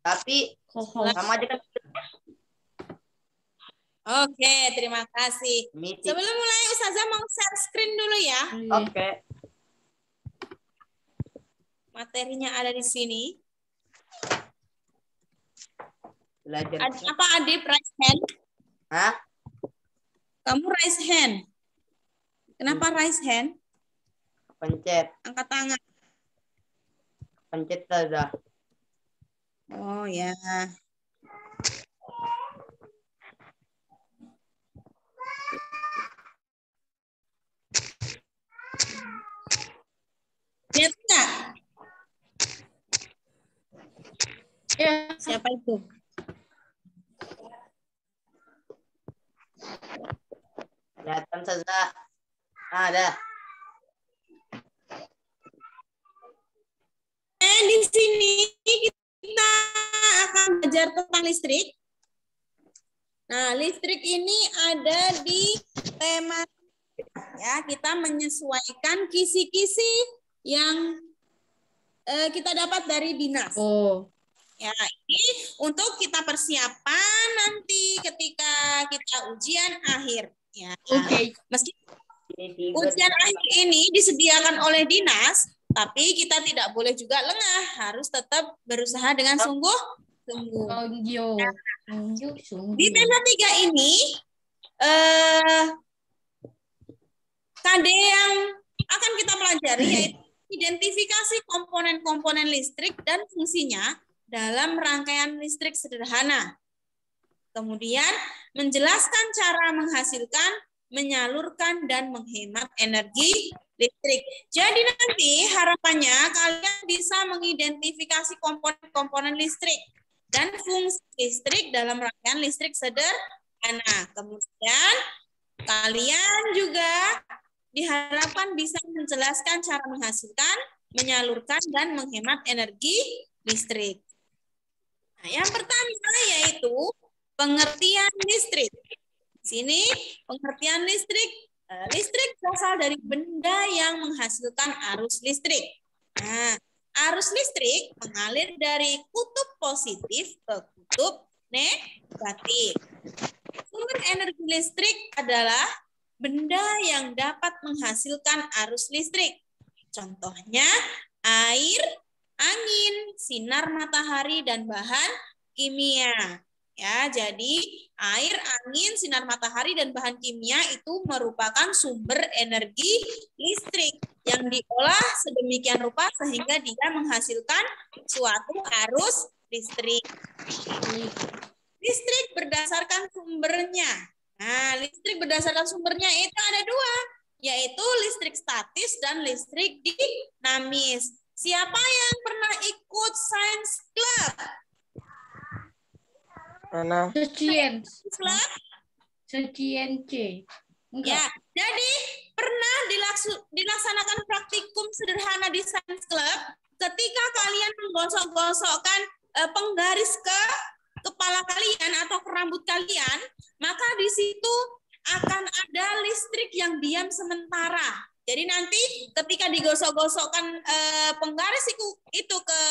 Tapi sama aja kan. Oke, terima kasih. Sebelum mulai Ustazah mau share screen dulu ya. Oke. Materinya ada di sini. Belajar. Apa Adib raise hand? Hah? Kamu raise hand. Kenapa raise hand? Pencet. Angkat tangan. Pencet saja. Oh ya. Lihat nggak? Ya. Siapa itu? Kelihatan saja. Ada. Di sini kita akan belajar tentang listrik. Nah, listrik ini ada di tema ya, kita menyesuaikan kisi-kisi yang kita dapat dari dinas. Oh. Ya, ini untuk kita persiapan nanti ketika kita ujian akhir. Ya. Oke. Meski ujian akhir ini disediakan oleh dinas, tapi kita tidak boleh juga lengah, harus tetap berusaha dengan sungguh-sungguh. Di tema 3 ini, KD yang akan kita pelajari yaitu identifikasi komponen-komponen listrik dan fungsinya dalam rangkaian listrik sederhana. Kemudian menjelaskan cara menghasilkan, menyalurkan, dan menghemat energi listrik. Jadi nanti harapannya kalian bisa mengidentifikasi komponen-komponen listrik dan fungsi listrik dalam rangkaian listrik sederhana. Kemudian kalian juga diharapkan bisa menjelaskan cara menghasilkan, menyalurkan, dan menghemat energi listrik. Nah, yang pertama yaitu pengertian listrik. Di sini pengertian listrik, listrik berasal dari benda yang menghasilkan arus listrik. Nah, arus listrik mengalir dari kutub positif ke kutub negatif. Sumber energi listrik adalah benda yang dapat menghasilkan arus listrik. Contohnya air, angin, sinar matahari, dan bahan kimia. Ya, jadi air, angin, sinar matahari, dan bahan kimia itu merupakan sumber energi listrik yang diolah sedemikian rupa sehingga dia menghasilkan suatu arus listrik. Listrik berdasarkan sumbernya. Nah, listrik berdasarkan sumbernya itu ada 2, yaitu listrik statis dan listrik dinamis. Siapa yang pernah ikut Science Club? Mana? Sekian. Club? Sekian C. Ya, jadi pernah dilaksanakan praktikum sederhana di Science Club ketika kalian menggosok-gosokkan penggaris ke kepala kalian atau ke rambut kalian, maka di situ akan ada listrik yang diam sementara. Jadi nanti ketika digosok-gosokkan penggaris itu ke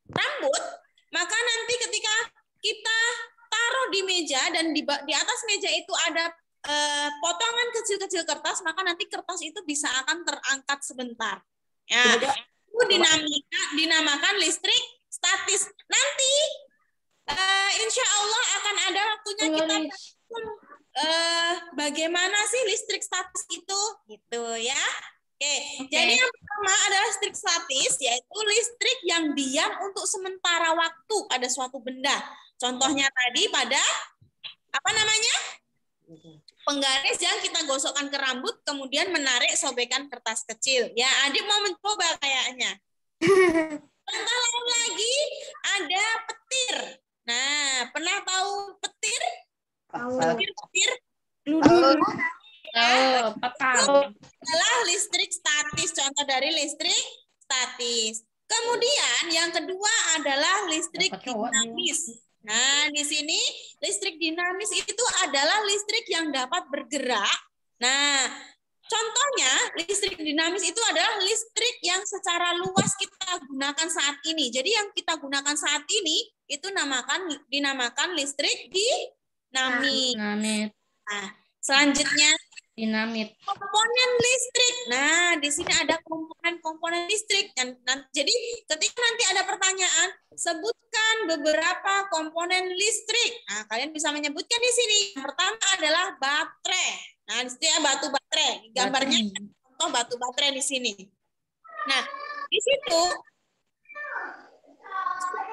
rambut, maka nanti ketika kita taruh di meja dan di atas meja itu ada potongan kecil-kecil kertas, maka nanti kertas itu bisa akan terangkat sebentar. Ya, itu dinamakan listrik statis. Nanti insya Allah akan ada waktunya kita bagaimana sih listrik statis itu, gitu ya. Oke. Jadi yang pertama adalah listrik statis, yaitu listrik yang diam untuk sementara waktu pada suatu benda. Contohnya tadi pada apa namanya? Penggaris yang kita gosokkan ke rambut, kemudian menarik sobekan kertas kecil. Ya, Adib mau mencoba kayaknya. Contoh lain lagi ada petir. Nah, pernah tahu petir? Petir. Adalah listrik statis, contoh dari listrik statis. Kemudian yang kedua adalah listrik dinamis. Nah, di sini listrik dinamis itu adalah listrik yang dapat bergerak. Nah, Contohnya, listrik dinamis itu adalah listrik yang secara luas kita gunakan saat ini. Jadi yang kita gunakan saat ini itu dinamakan listrik dinamis. Dinamit. Nah, selanjutnya Dinamit. komponen listrik. Nah, di sini ada komponen listrik. Jadi ketika nanti ada pertanyaan, sebutkan beberapa komponen listrik. Nah, kalian bisa menyebutkan di sini. Yang pertama adalah baterai. Nah, di sini ya batu baterai. Gambarnya contoh batu baterai di sini. Nah, di situ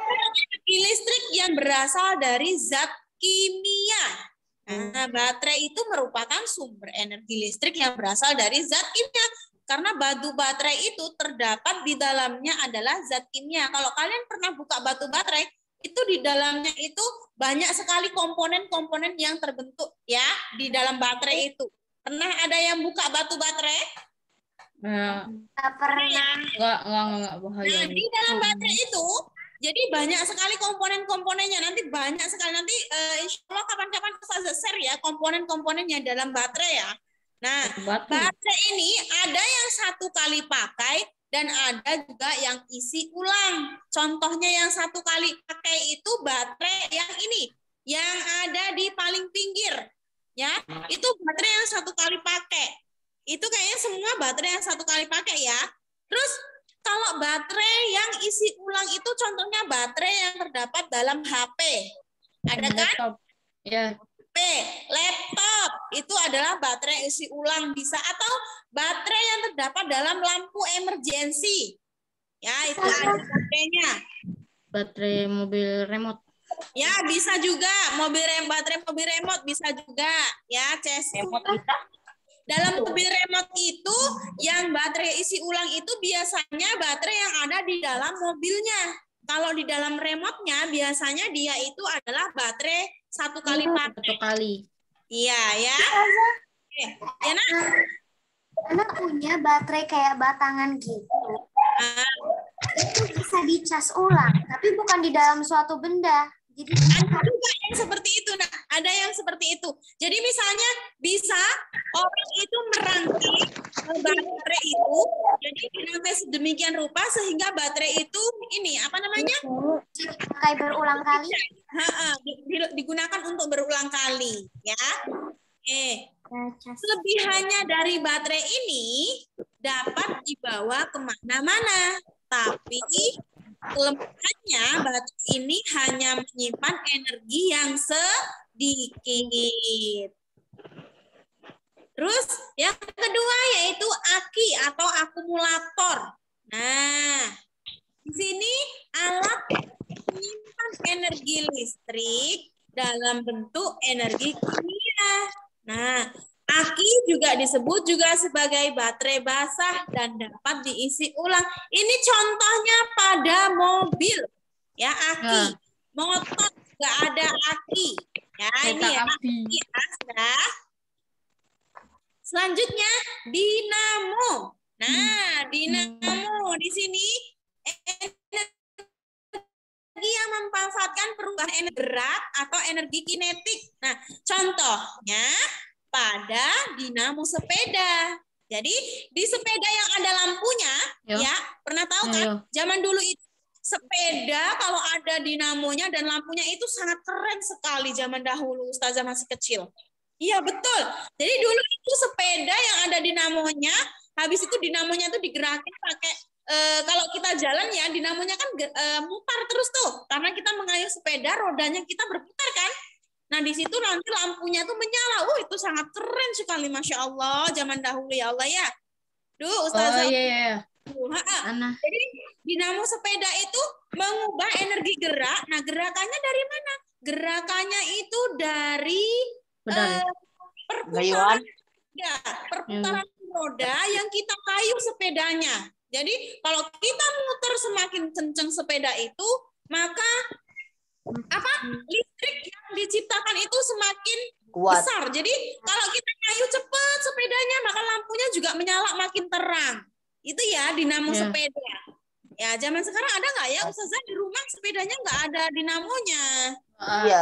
energi listrik yang berasal dari zat kimia. Nah, baterai itu merupakan sumber energi listrik yang berasal dari zat kimia. Karena batu baterai itu terdapat di dalamnya adalah zat kimia. Kalau kalian pernah buka batu baterai, itu di dalamnya itu banyak sekali komponen-komponen yang terbentuk ya di dalam baterai itu. Pernah ada yang buka batu baterai? Nggak pernah. Nggak bahaya. Nah, di dalam baterai itu jadi banyak sekali komponen-komponennya. Nanti banyak sekali. Nanti insya Allah kapan-kapan saya share ya komponen-komponennya dalam baterai ya. Nah, baterai ini ada yang 1 kali pakai dan ada juga yang isi ulang. Contohnya yang 1 kali pakai itu baterai yang ini, yang ada di paling pinggir. Ya, itu baterai yang 1 kali pakai. Itu kayaknya semua baterai yang 1 kali pakai ya. Terus kalau baterai yang isi ulang itu contohnya baterai yang terdapat dalam HP. Ada kan? Laptop. Ya. HP, laptop itu adalah baterai isi ulang bisa, atau baterai yang terdapat dalam lampu emergency. Ya, itu ada baterainya. Baterai mobil remote. Ya, bisa juga baterai mobil remote bisa juga ya, Dalam mobil remote itu yang baterai isi ulang itu biasanya baterai yang ada di dalam mobilnya. Kalau di dalam remote-nya biasanya dia itu adalah baterai 1 kali pakai. 1 kali. Iya ya. Ya nak? Anak punya baterai kayak batangan gitu. Itu bisa dicas ulang, tapi bukan di dalam suatu benda. Jadi ada juga yang seperti itu, nah, ada yang seperti itu. Jadi misalnya bisa orang itu merangkai baterai itu, jadi dirangkai sedemikian rupa sehingga baterai itu ini apa namanya? Pakai berulang kali. Digunakan untuk berulang kali, ya. Kelebihannya dari baterai ini dapat dibawa kemana-mana, tapi kelemahannya baterai ini hanya menyimpan energi yang sedikit. Terus yang kedua yaitu aki atau akumulator. Nah, di sini alat menyimpan energi listrik dalam bentuk energi kimia. Nah, aki juga disebut juga sebagai baterai basah dan dapat diisi ulang. Ini contohnya pada mobil, ya aki. Motor juga ada aki. Ya ini ya, aki ya. Selanjutnya dinamo. Nah, dinamo di sini energi yang memanfaatkan perubahan energi gerak atau energi kinetik. Nah, contohnya pada dinamo sepeda. Jadi di sepeda yang ada lampunya, ya pernah tahu kan? Zaman dulu itu sepeda kalau ada dinamonya dan lampunya itu sangat keren sekali zaman dahulu. Ustazah masih kecil. Iya betul. Jadi dulu itu sepeda yang ada dinamonya, habis itu dinamonya itu digerakin pakai kalau kita jalan ya dinamonya kan mutar terus tuh, karena kita mengayuh sepeda rodanya kita berputar kan. Nah, di situ nanti lampunya tuh menyala. Itu sangat keren sekali, Masya Allah. Zaman dahulu ya Allah ya. Duh, Ustazah. Oh iya. Jadi, dinamo sepeda itu mengubah energi gerak. Nah, gerakannya dari mana? Gerakannya itu dari perputaran roda yang kita kayu sepedanya. Jadi, kalau kita muter semakin kencang sepeda itu, maka listrik yang diciptakan itu semakin kuat. Besar. Jadi kalau kita kayu cepat sepedanya, maka lampunya juga menyala makin terang. Itu ya dinamo sepeda. Ya zaman sekarang ada nggak ya Ustazah di rumah sepedanya nggak ada dinamonya? Iya.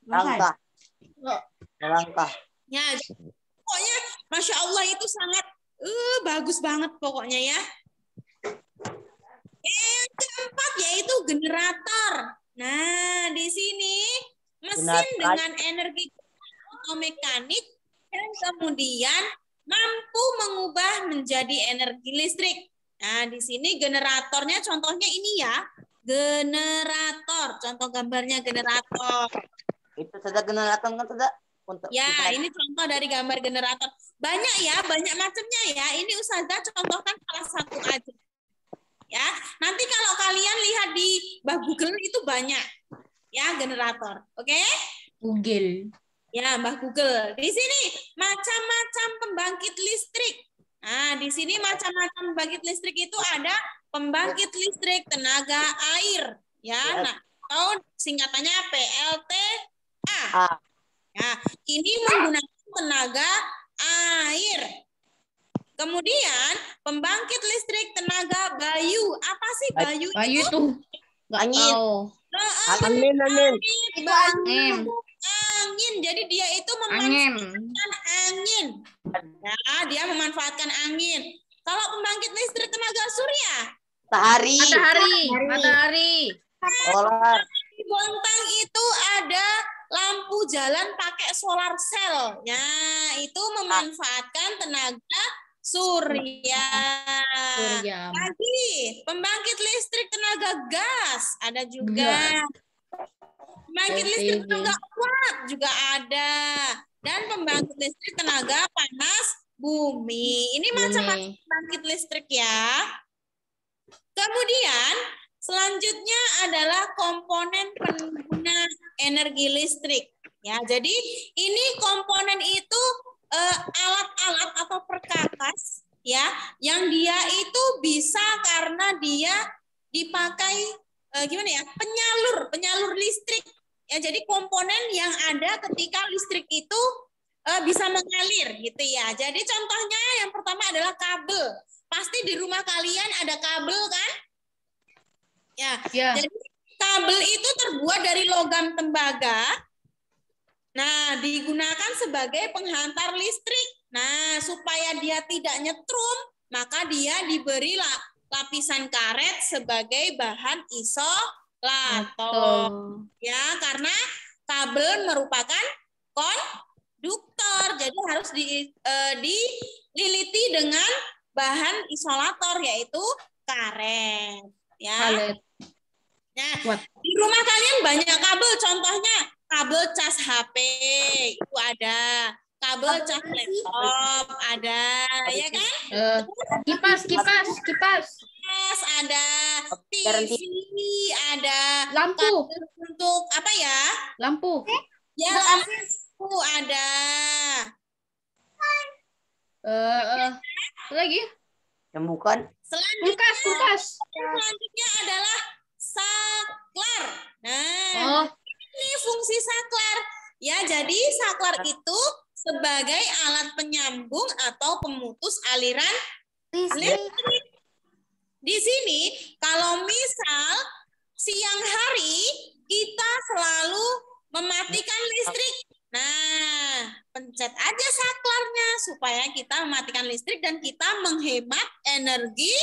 Langkah. Ya. pokoknya Masya Allah itu sangat bagus banget pokoknya ya. Yang keempat yaitu generator. Nah, di sini mesin dengan energi atau mekanik dan kemudian mampu mengubah menjadi energi listrik. Nah, di sini generatornya contohnya ini ya. Generator, contoh gambarnya generator. Itu saja generator kan saja. Ya, ini contoh dari gambar generator. Banyak ya, banyak macamnya ya. Ini Ustazah contohkan salah satu aja. Ya, nanti kalau kalian lihat di Google itu banyak ya generator. Oke? Google. Ya, Mbah Google. Di sini macam-macam pembangkit listrik. Nah, di sini macam-macam pembangkit listrik itu ada pembangkit listrik tenaga air, ya. Nah, atau singkatannya PLTA. Ya, ini menggunakan tenaga air. Kemudian pembangkit listrik tenaga bayu. Apa sih bayu? Bayu tuh nggak tahu. Angin. Angin. Jadi dia itu memanfaatkan angin. Ya, dia memanfaatkan angin. Kalau pembangkit listrik tenaga surya, Matahari. Solar. di Bontang itu ada lampu jalan pakai solar cell. Nah, itu memanfaatkan tenaga surya. Lagi, pembangkit listrik tenaga gas ada juga. Pembangkit listrik tenaga uap juga ada. Dan pembangkit listrik tenaga panas bumi. Ini macam-macam pembangkit listrik ya. Kemudian selanjutnya adalah komponen pengguna energi listrik. Ya, jadi ini komponen itu alat-alat atau perkakas ya, yang dia itu bisa karena dia dipakai penyalur listrik. Ya, jadi komponen yang ada ketika listrik itu bisa mengalir gitu ya. Jadi contohnya yang pertama adalah kabel. Pasti di rumah kalian ada kabel kan? Ya. Jadi kabel itu terbuat dari logam tembaga. Nah, digunakan sebagai penghantar listrik. Nah, supaya dia tidak nyetrum, maka dia diberi lapisan karet sebagai bahan isolator. Ya, karena kabel merupakan konduktor, jadi harus dililiti dengan bahan isolator yaitu karet. Ya. Nah, di rumah kalian banyak kabel, contohnya kabel cas HP itu ada, kabel cas laptop ada, ya kan? Kipas. Ada TV, ada lampu untuk apa ya? Lampu. Ya, lampu ada. Lagi? Yang bukan? Kulkas. Selanjutnya adalah saklar. Nah, ini fungsi saklar. Ya, jadi saklar itu sebagai alat penyambung atau pemutus aliran listrik. Di sini, kalau misal siang hari kita selalu mematikan listrik. Nah, pencet aja saklarnya supaya kita mematikan listrik dan kita menghemat energi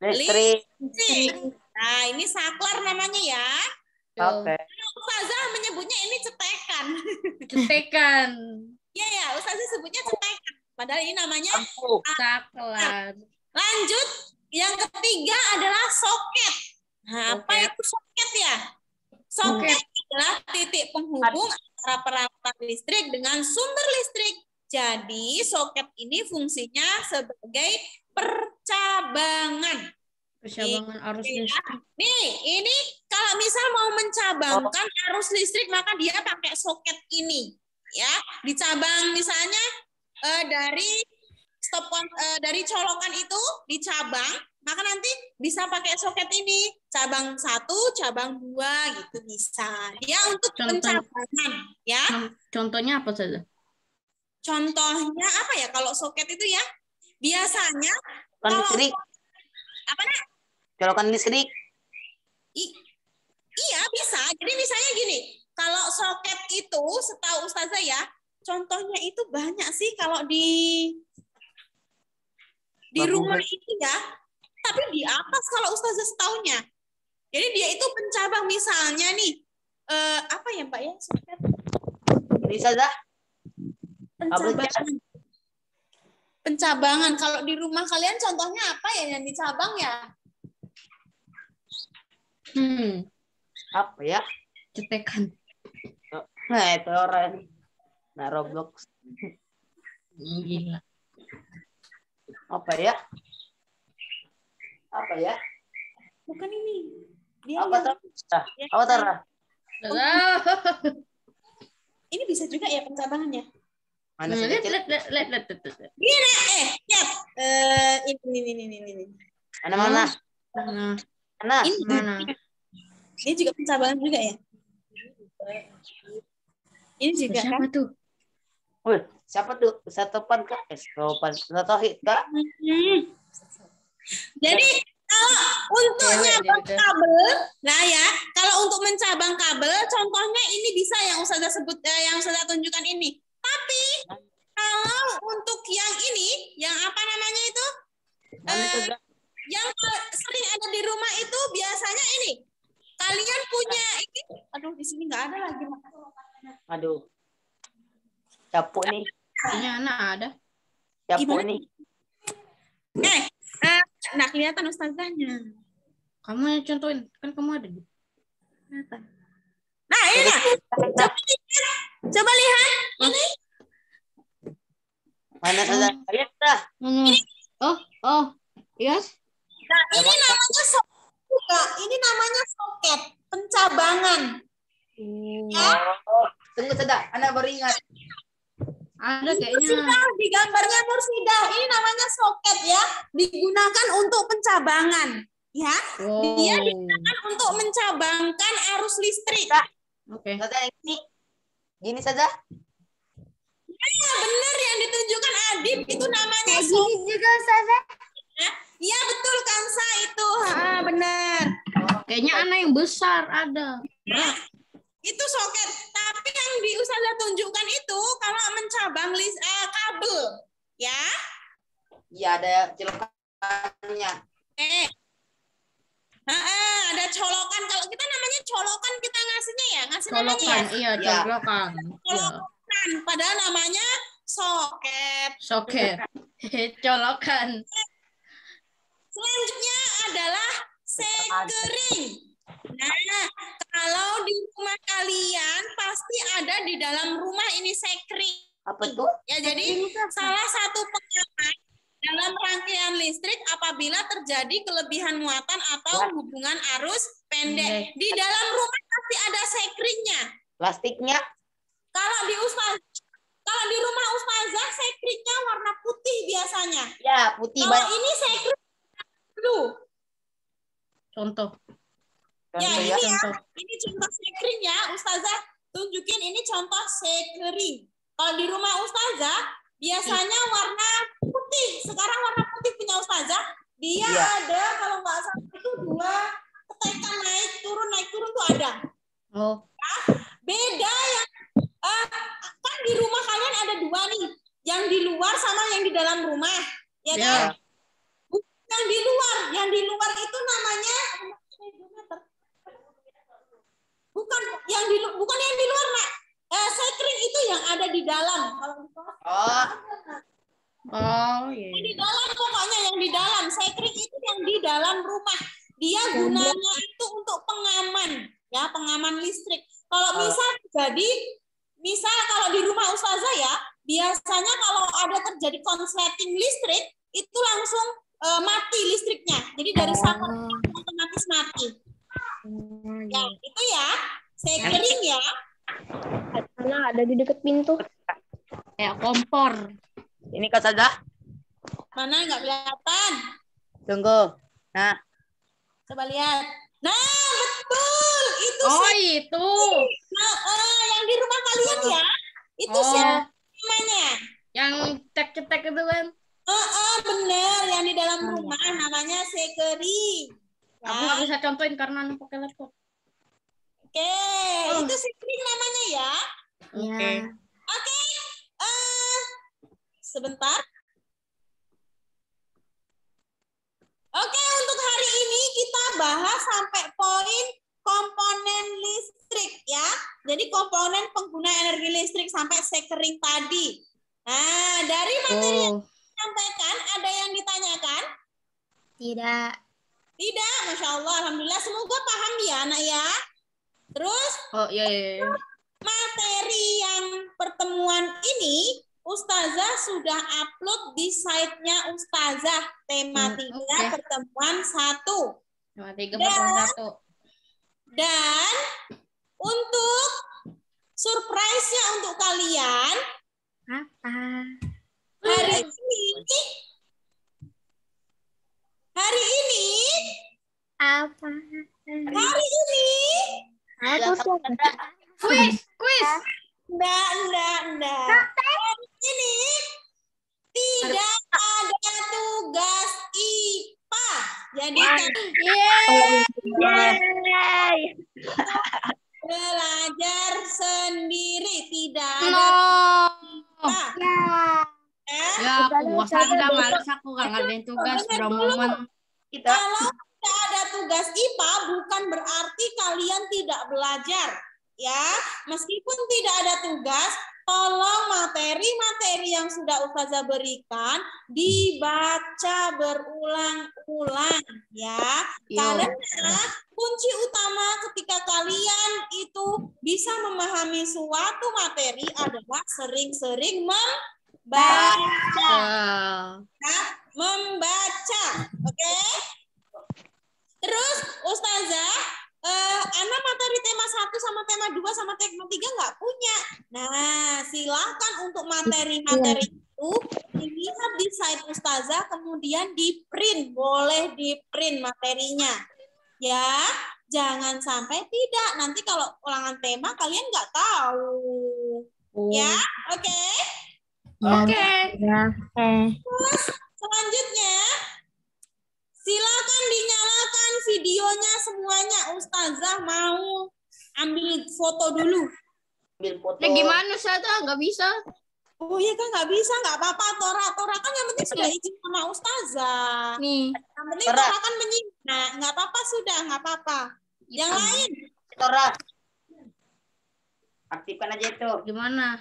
listrik. Nah, ini saklar namanya ya. Oke. Ustazah menyebutnya ini Cetekan. Iya, Ustazah sebutnya cetekan. Padahal ini namanya saklar. Lanjut, yang ketiga adalah soket. Nah, apa itu soket ya? Soket adalah titik penghubung antara peralatan listrik dengan sumber listrik. Jadi, soket ini fungsinya sebagai percabangan arus listrik. Nih, ini kalau misal mau mencabangkan arus listrik, maka dia pakai soket ini. Ya, dicabang misalnya dari dari colokan itu dicabang, maka nanti bisa pakai soket ini. Cabang 1, cabang 2 gitu bisa. Dia untuk pencabangan, ya. Contohnya apa saja? Contohnya apa ya kalau soket itu ya? Biasanya listrik. Apa nak? Colokan listrik. Iya bisa. Jadi misalnya gini, kalau soket itu setahu Ustazah ya, contohnya itu banyak sih kalau di rumah itu ya. Tapi di atas kalau Ustazah setaunya. Jadi dia itu pencabang misalnya nih. Apa ya Mbak ya? Ini Ustazah. Pencabangan. Pencabangan. Kalau di rumah kalian contohnya apa ya yang dicabang ya? Apa ya? Cetekan. Nah, itu orang. Nah, Roblox. Gila. Apa ya? Apa ya? Bukan ini. Dia Apa tuh? Apa tuh? Ini bisa juga ya pencabangannya. Mana sih kecil? Lihat. Gini, lihat. Ini. Mana? Ini juga pencabangan juga ya. Ini juga siapa kan? tuh? Wih, siapa tuh? Satopan kak? Satohid kak? Jadi kalau untuk nyabang kabel, nah ya, kalau untuk mencabang kabel, contohnya ini bisa yang Ustazah sebut, yang Ustazah tunjukkan ini. Tapi kalau untuk yang ini, yang apa namanya itu? Yang sering ada di rumah itu biasanya ini. Kalian punya ini? Aduh, di sini nggak ada lagi. Aduh, capuk nih. Ini anak ada. Capuk nih. Nah kelihatan Ustazahnya. Kamu yang contohin, kan kamu ada. Nah ini, coba lihat ini. Mana Ustazah? Lihat dah. Oh, iya. Nah ini namanya soket. Ini namanya soket pencabangan. Ya. Tunggu Ustazah, anak baru ingat. Ada kayaknya. Mursidah, di gambarnya Mursidah. Ini namanya soket ya. Digunakan untuk pencabangan. Ya. Dia digunakan untuk mencabangkan arus listrik. Oke. Ustazah yang ini. Gini Ustazah. Ya benar yang ditunjukkan Adib. Itu namanya Kayak soket. gini juga Ustazah. Iya betul Kansa itu. Benar. Kayaknya anak yang besar ada. Itu soket. Tapi yang di Ustazah tunjukkan itu kalau mencabang kabel. Ya. Iya ada celokannya. Ada colokan. Kalau kita namanya colokan kita ngasihnya ya. Ngasih namanya Colokan, ya. iya, colokan. Colokan. Padahal namanya soket. Soket. Colokan. Selanjutnya adalah sekering. Nah, kalau di rumah kalian pasti ada di dalam rumah ini sekring. Apa tuh? Ya, jadi salah satu pengaman dalam rangkaian listrik apabila terjadi kelebihan muatan atau hubungan arus pendek. Di dalam rumah pasti ada sekringnya. Plastiknya? Kalau di rumah Ustazah sekringnya warna putih biasanya. Ya, putih Kalau banyak. ini sekring tuh. Contoh. Ya, ini ya. ya. Ini contoh sekring ya. Ustazah tunjukin ini contoh sekring. Kalau di rumah Ustazah biasanya warna putih. Sekarang warna putih punya Ustazah. Dia ada kalau nggak salah itu 2 ketekan naik turun tuh ada. Oh. Beda yang kan di rumah kalian ada 2 nih. Yang di luar sama yang di dalam rumah. Ya kan? Yang di luar itu namanya bukan yang di luar, Mak. Sekring itu yang ada di dalam. Iya. Di dalam pokoknya yang di dalam. Sekring itu yang di dalam rumah. Dia gunanya itu untuk pengaman, ya, pengaman listrik. Kalau misal kalau di rumah Ustazah ya, biasanya kalau ada terjadi konsleting listrik, itu langsung mati listriknya. Jadi dari sampel otomatis mati. Ya, itu ya. Sekring ya. Mana ada di dekat pintu. Kayak kompor. Ini Kak Ustazah. Mana nggak kelihatan? Tunggu. Nah. Coba lihat. Nah, betul. Itu Itu. Yang di rumah kalian ya. Itu namanya. Yang cetek-cetek itu kan. Bener. Yang di dalam rumah namanya sekring. Aku nggak bisa contohin karena aku pakai laptop. Oke, itu sekring namanya ya. Oke. Oke, sebentar. Oke, untuk hari ini kita bahas sampai poin komponen listrik ya. Jadi komponen pengguna energi listrik sampai sekering tadi. Nah, dari materi yang disampaikan ada yang ditanyakan? Tidak. Tidak, Masya Allah, Alhamdulillah. Semoga paham ya anak ya. Terus Iya. materi yang pertemuan ini Ustazah sudah upload di site-nya Ustazah tema 3 pertemuan 1. Tema 3 pertemuan 1. Dan untuk surprise-nya untuk kalian Apa? hari ini Apa? Kuis. Enggak. Hari ini tidak ada tugas IPA. Jadi belajar sendiri, tidak ada IPA. Ya, aku udah males aku gak ngadain tugas udah momen. Kalau tidak ada tugas IPA bukan berarti kalian tidak belajar. Ya, meskipun tidak ada tugas, tolong materi-materi yang sudah Ustazah berikan dibaca berulang-ulang ya. Karena kunci utama ketika kalian itu bisa memahami suatu materi adalah sering-sering membaca. Oke? Terus Ustazah anak materi tema 1 sama tema 2 sama tema 3 nggak punya. Nah, silakan untuk materi-materi itu dilihat di site Ustazah, kemudian di-print. Boleh di-print materinya. Ya, jangan sampai tidak. Nanti kalau ulangan tema kalian nggak tahu. Ya, oke? Oke. Terus selanjutnya, silakan dinyalakan videonya semuanya. Ustazah mau ambil foto dulu. Ambil foto. Nah, gimana saya nggak bisa? Oh iya kan nggak bisa, nggak apa-apa. Tora kan yang penting sudah izin sama Ustazah. Nih. Yang penting Tora kan menyimak. Nah, nggak apa-apa sudah, nggak apa-apa. Yang lain? Tora. Aktifkan aja itu. Gimana?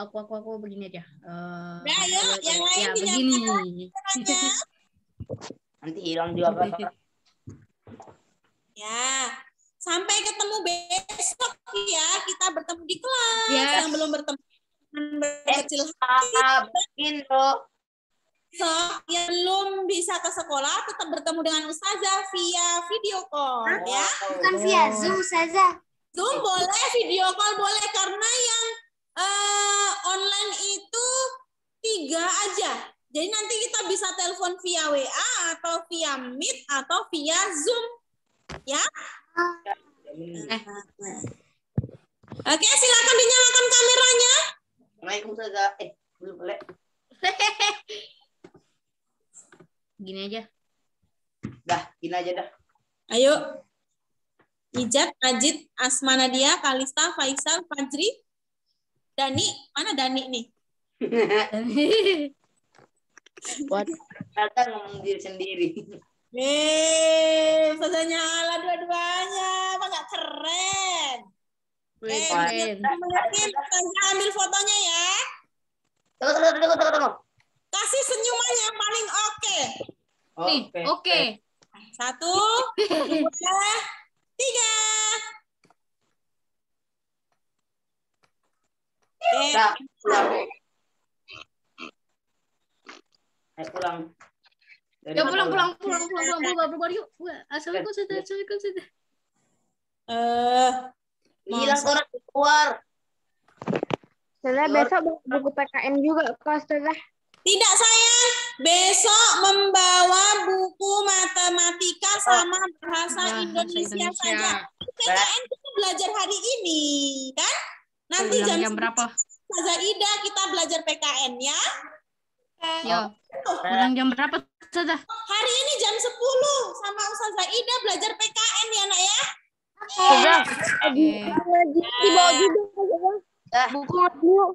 Aku begini aja. Nah, yuk, yang lain ya, dinyalakan. begini. Nanti hilang juga. Ya, sampai ketemu besok ya. Kita bertemu di kelas. Yes. Yang belum bertemu berkecil Bikin loh. So, yang belum bisa ke sekolah tetap bertemu dengan Ustazah via video call ya. Bukan via Zoom saja. Zoom boleh, video call boleh, karena yang online itu 3 aja. Jadi nanti kita bisa telepon via WA atau via Meet atau via Zoom. Ya. Oke, silakan dinyalakan kameranya. Assalamualaikum Ustazah. Belum boleh. Gini aja. Dah, gini aja dah. Ayo. Ijat, Ajit, Asma Nadia, Kalista, Faisal, Fajri, Dani. Mana Dani nih? Buat Ustazah ngomong diri sendiri. Ustazah nyala dua-duanya. Apa nggak keren? Keren. Ustazah ambil fotonya ya. Tunggu. Kasih senyuman yang paling oke. Nih, oke. 1, 2, 3. Dah, pulang. Pulang. Ya pulang yuk. Assalamualaikum sudah. Hilang orang keluar. Setelah besok buku PKN juga kelas setelah. Tidak sayang, besok membawa buku matematika sama bahasa Indonesia saja. PKN kita belajar hari ini, kan? Nanti jam berapa? Ustazah Ida kita belajar PKN ya. Ya. Pulang jam berapa Ustazah? Hari ini jam 10 sama Ustazah Ida belajar PKN ya, Nak ya. Di bawah juga. Buku dulu.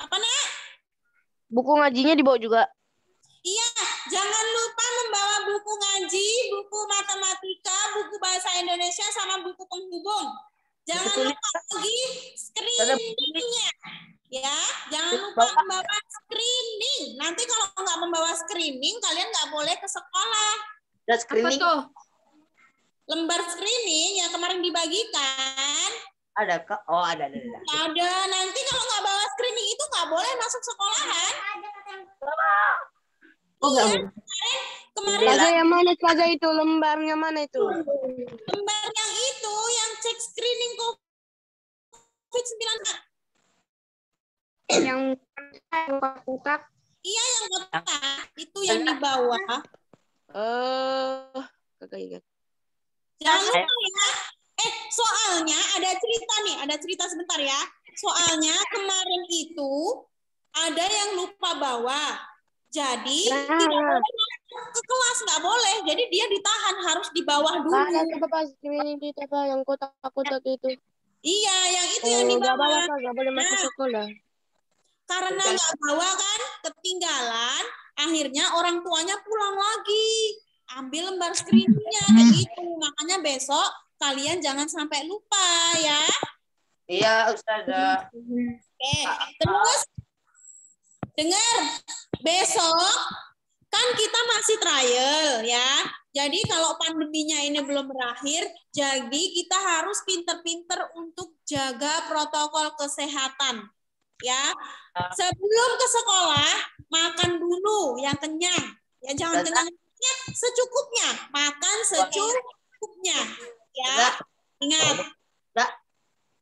Apa, Nak? Buku ngajinya dibawa juga. Iya, jangan lupa membawa buku ngaji, buku matematika, buku bahasa Indonesia, sama buku penghubung. Jangan lupa lagi screening-nya. Ya, jangan lupa membawa screening. Nanti kalau nggak membawa screening, kalian nggak boleh ke sekolah. Dan Apa screening tuh? Lembar screening yang kemarin dibagikan, ada kak? Oh ada. ada. Nanti kalau nggak bawa screening itu nggak boleh masuk sekolahan. Oh nggak Iya, boleh. kemarin Plaza yang mana Plaza itu? Lembarnya mana itu? lembar yang itu yang cek screening COVID-19. Yang kotak. Iya, yang kotak itu yang dibawa. Kagak ingat. Jangan lupa ya. Soalnya ada cerita sebentar ya. Soalnya kemarin itu ada yang lupa bawa. Jadi tidak boleh masuk ke kelas, nggak boleh. Jadi dia ditahan, harus di bawah dulu. Ada apa screening di yang kotak-kotak itu. Iya, yang itu yang Nggak dibawa. boleh, nggak boleh masuk sekolah. Karena nggak bawa kan, ketinggalan. Akhirnya orang tuanya pulang lagi, ambil lembar screeningnya kayak gitu. Makanya besok kalian jangan sampai lupa ya. Iya Ustazah. Oke, terus dengar, besok kan kita masih trial ya. Jadi kalau pandeminya ini belum berakhir, jadi kita harus pinter-pinter untuk jaga protokol kesehatan. Ya, sebelum ke sekolah makan dulu yang kenyang. Ya jangan kenyang-kenyang, secukupnya. Makan secukupnya. Ya, ingat.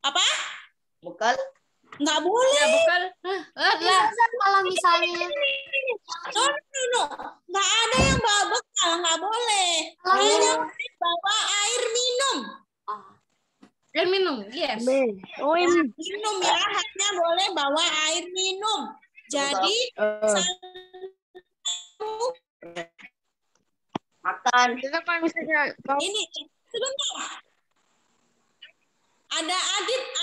Apa? Bekal. Nggak boleh. Ya, bukan. Kalau misalnya No. Nggak ada yang bawa bekal, nggak boleh. Hanya bawa air minum. Air minum, yes. Oh ini. Minum ya, hanya boleh bawa air minum. Jadi Makan. Kita kalau misalnya ini sebentar. Ada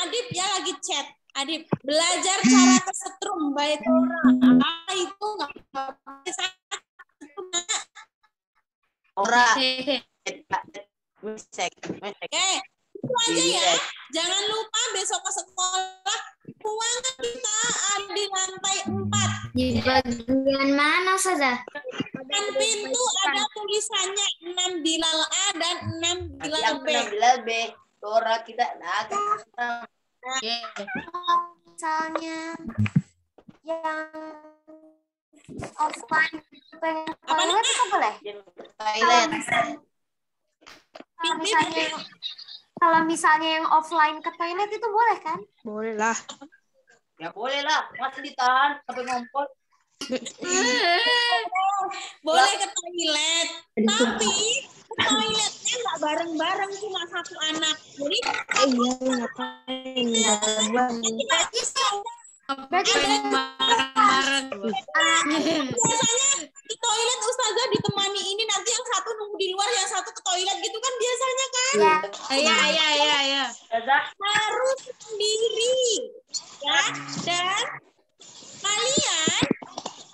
Adip ya lagi chat. Adip, belajar cara kesetrum baik orang. Itu nggak bisa. Ora. Oke, itu aja ya. Jangan lupa besok ke sekolah. Ruangan kita ada di lantai 4. di bagian mana saja? Depan pintu ada tulisannya 6 Bilal A dan 6 Bilal Yang B. 6 Bilal B. Ora kita ada. Misalnya yang offline pengen ke toilet itu boleh? Toilet. Kalau misalnya yang offline ke toilet itu boleh kan? boleh lah. Ya boleh lah. Masa ditahan sampai ngompol. Boleh ke toilet, tapi ke toiletnya nggak bareng-bareng, cuma satu anak. Jadi Ngapain? Bareng-bareng. biasanya di toilet Ustazah ditemani ini, nanti yang satu nunggu di luar, yang satu ke toilet gitu kan biasanya kan. Iya. Harus sendiri ya. Dan kalian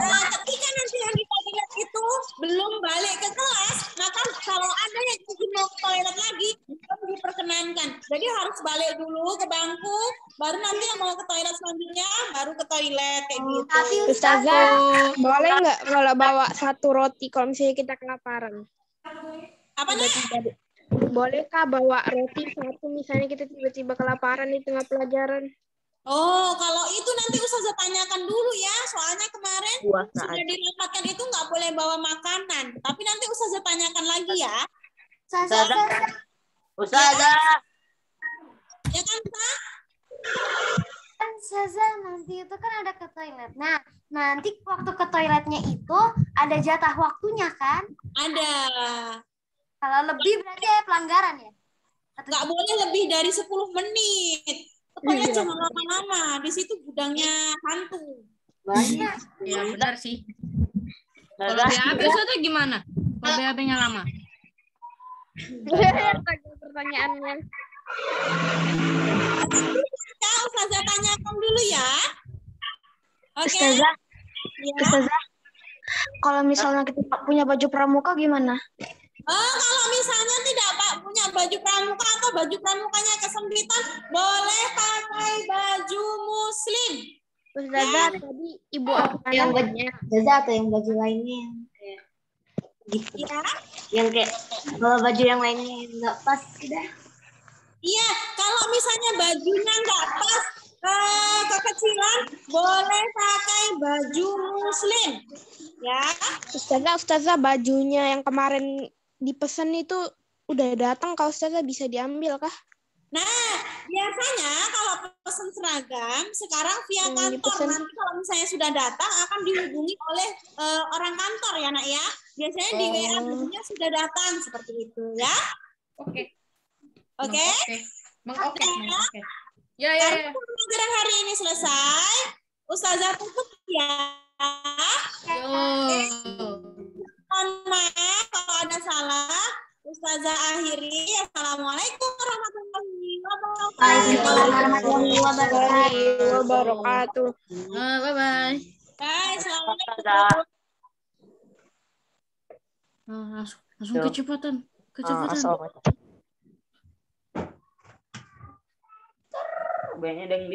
ketika nanti yang di toilet itu belum balik ke kelas, maka kalau ada yang ingin mau ke toilet lagi, itu diperkenankan. Jadi harus balik dulu ke bangku, baru nanti yang mau ke toilet selanjutnya baru ke toilet kayak gitu. Tapi Ustazah, boleh nggak kalau bawa satu roti kalau misalnya kita kelaparan? Apa nih? Bolehkah bawa roti satu misalnya kita tiba-tiba kelaparan di tengah pelajaran? Oh, kalau itu nanti Ustazah tanyakan dulu ya. Soalnya kemarin sudah dirapatkan itu nggak boleh bawa makanan. Tapi nanti Ustazah tanyakan lagi ya. Ustazah. Ya kan, Pak? kan Saza nanti itu kan ada ke toilet. Nah, nanti waktu ke toiletnya itu ada jatah waktunya kan? Ada. Kalau lebih berarti ya pelanggaran ya? Nggak boleh lebih dari 10 menit. Pokoknya jangan lama-lama. Di situ gudangnya hantu. Banyak. Ya benar sih. Kalau BAB itu gimana? Kalau BAB-nya lama? Pertanyaannya. Ya, Ustazah tanyakan dulu ya. Oke. Ustazah, Ya. Ustazah, kalau misalnya kita punya baju pramuka gimana? Kalau misalnya tidak Pak punya baju pramuka atau baju pramukanya kesempitan, boleh pakai baju muslim. Ustazah, tadi Ibu Yang Afana baju Ustazah atau yang baju lainnya yang kayak gitu. Ya. Yang kayak kalau baju yang lainnya yang nggak pas udah. Iya, kalau misalnya bajunya nggak pas kekecilan, boleh pakai baju muslim. Ya. Ustazah, bajunya yang kemarin dipesan itu udah datang kah Ustazah, bisa diambil kah? Nah, biasanya kalau pesan seragam sekarang via kantor. dipesan. Nanti kalau misalnya sudah datang akan dihubungi oleh orang kantor ya Nak ya. Biasanya di WA bajunya sudah datang seperti itu ya. Oke. Oke. Oke. Ya. Karena pembelajaran hari ini selesai, Ustazah tutup ya. Mohon maaf kalau ada salah. Ustazah akhiri. Assalamualaikum warahmatullahi wabarakatuh. Waalaikumsalam warahmatullahi Wabarakatuh. Bye-bye. Bye. Assalamualaikum. Langsung kecepatan. Banyak yang